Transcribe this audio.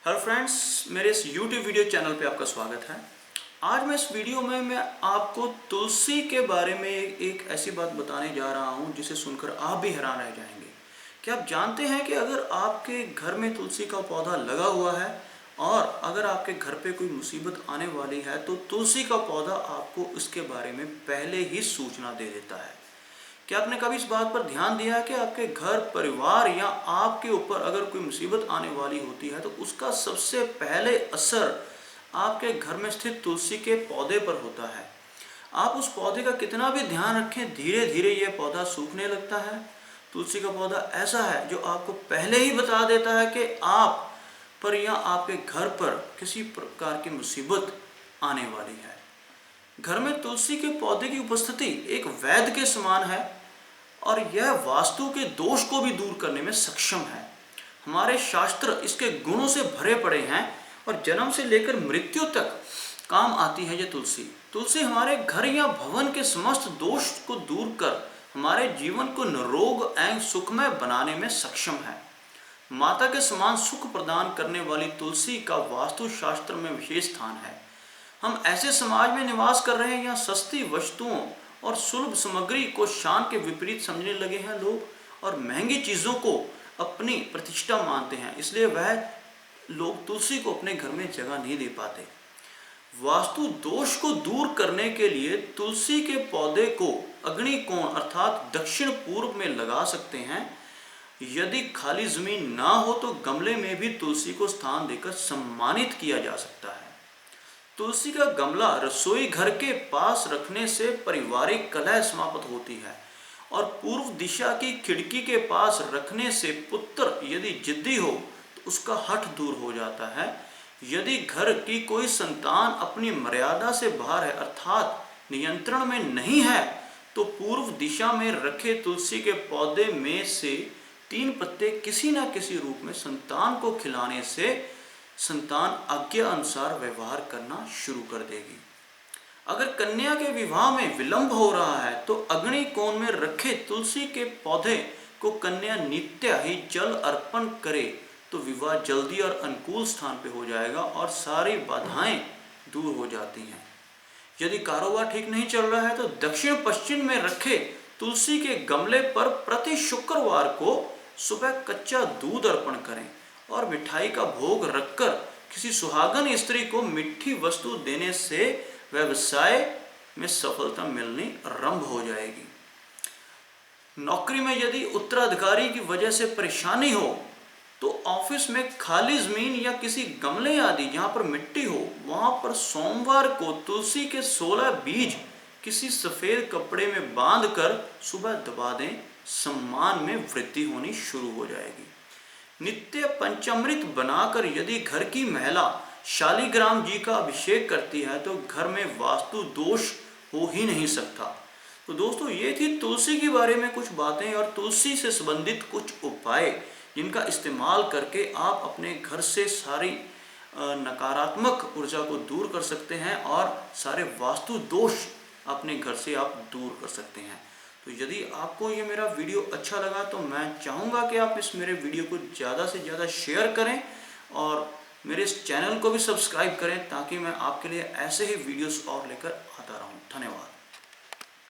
Hello friends, मेरे इस YouTube video channel पे आपका स्वागत है। आज मैं इस वीडियो में मैं आपको तुलसी के बारे में एक ऐसी बात बताने जा रहा हूँ जिसे सुनकर आप भी हैरान रह जाएंगे। क्या आप जानते हैं कि अगर आपके घर में तुलसी का पौधा लगा हुआ है और अगर आपके घर पे कोई मुसीबत आने वाली है तो तुलसी का पौधा आपको इसके बारे में पहले ही सूचना दे देता है। क्या आपने कभी इस बात पर ध्यान दिया कि आपके घर परिवार या आपके ऊपर अगर कोई मुसीबत आने वाली होती है तो उसका सबसे पहले असर आपके घर में स्थित तुलसी के पौधे पर होता है। आप उस पौधे का कितना भी ध्यान रखें, धीरे धीरे यह पौधा सूखने लगता है। तुलसी का पौधा ऐसा है जो आपको पहले ही बता देता है कि आप पर या आपके घर पर किसी प्रकार की मुसीबत आने वाली है। घर में तुलसी के पौधे की उपस्थिति एक वैद्य के समान है और यह वास्तु के दोष को भी दूर करने में सक्षम है। हमारे शास्त्र इसके गुणों से भरे पड़े हैं और जन्म से लेकर मृत्यु तक काम आती है। ये तुलसी हमारे घर या भवन के समस्त दोष को दूर कर हमारे जीवन को निरोग एवं सुखमय बनाने में सक्षम है। माता के समान सुख प्रदान करने वाली तुलसी का वास्तु शास्त्र में विशेष स्थान है। हम ऐसे समाज में निवास कर रहे हैं यहाँ सस्ती वस्तुओं और सुलभ सामग्री को शान के विपरीत समझने लगे हैं लोग और महंगी चीज़ों को अपनी प्रतिष्ठा मानते हैं, इसलिए वह लोग तुलसी को अपने घर में जगह नहीं दे पाते। वास्तु दोष को दूर करने के लिए तुलसी के पौधे को अग्नि कोण अर्थात दक्षिण पूर्व में लगा सकते हैं। यदि खाली जमीन ना हो तो गमले में भी तुलसी को स्थान देकर सम्मानित किया जा सकता है। तुलसी का गमला रसोई घर के पास रखने से पारिवारिक कलह समाप्त होती है और पूर्व दिशा की खिड़की के पास रखने से पुत्र यदि जिद्दी हो तो उसका हठ दूर हो जाता है। यदि घर की कोई संतान अपनी मर्यादा से बाहर है अर्थात नियंत्रण में नहीं है तो पूर्व दिशा में रखे तुलसी के पौधे में से 3 पत्ते किसी न किसी रूप में संतान को खिलाने से संतान आज्ञा अनुसार व्यवहार करना शुरू कर देगी। अगर कन्या के विवाह में विलंब हो रहा है तो अग्नि कोण में रखे तुलसी के पौधे को कन्या नित्य ही जल अर्पण करे तो विवाह जल्दी और अनुकूल स्थान पे हो जाएगा और सारी बाधाएं दूर हो जाती हैं। यदि कारोबार ठीक नहीं चल रहा है तो दक्षिण पश्चिम में रखे तुलसी के गमले पर प्रति शुक्रवार को सुबह कच्चा दूध अर्पण करें और मिठाई का भोग रखकर किसी सुहागन स्त्री को मीठी वस्तु देने से व्यवसाय में सफलता मिलनी आरंभ हो जाएगी। नौकरी में यदि उत्तराधिकारी की वजह से परेशानी हो तो ऑफिस में खाली जमीन या किसी गमले आदि जहां पर मिट्टी हो वहां पर सोमवार को तुलसी के 16 बीज किसी सफेद कपड़े में बांधकर सुबह दबा दें, सम्मान में वृद्धि होनी शुरू हो जाएगी। नित्य पंचामृत बनाकर यदि घर की महिला शालिग्राम जी का अभिषेक करती है तो घर में वास्तु दोष हो ही नहीं सकता। तो दोस्तों, ये थी तुलसी के बारे में कुछ बातें और तुलसी से संबंधित कुछ उपाय जिनका इस्तेमाल करके आप अपने घर से सारी नकारात्मक ऊर्जा को दूर कर सकते हैं और सारे वास्तु दोष अपने घर से आप दूर कर सकते हैं। तो यदि आपको ये मेरा वीडियो अच्छा लगा तो मैं चाहूँगा कि आप इस मेरे वीडियो को ज़्यादा से ज़्यादा शेयर करें और मेरे इस चैनल को भी सब्सक्राइब करें ताकि मैं आपके लिए ऐसे ही वीडियोस और लेकर आता रहूँ। धन्यवाद।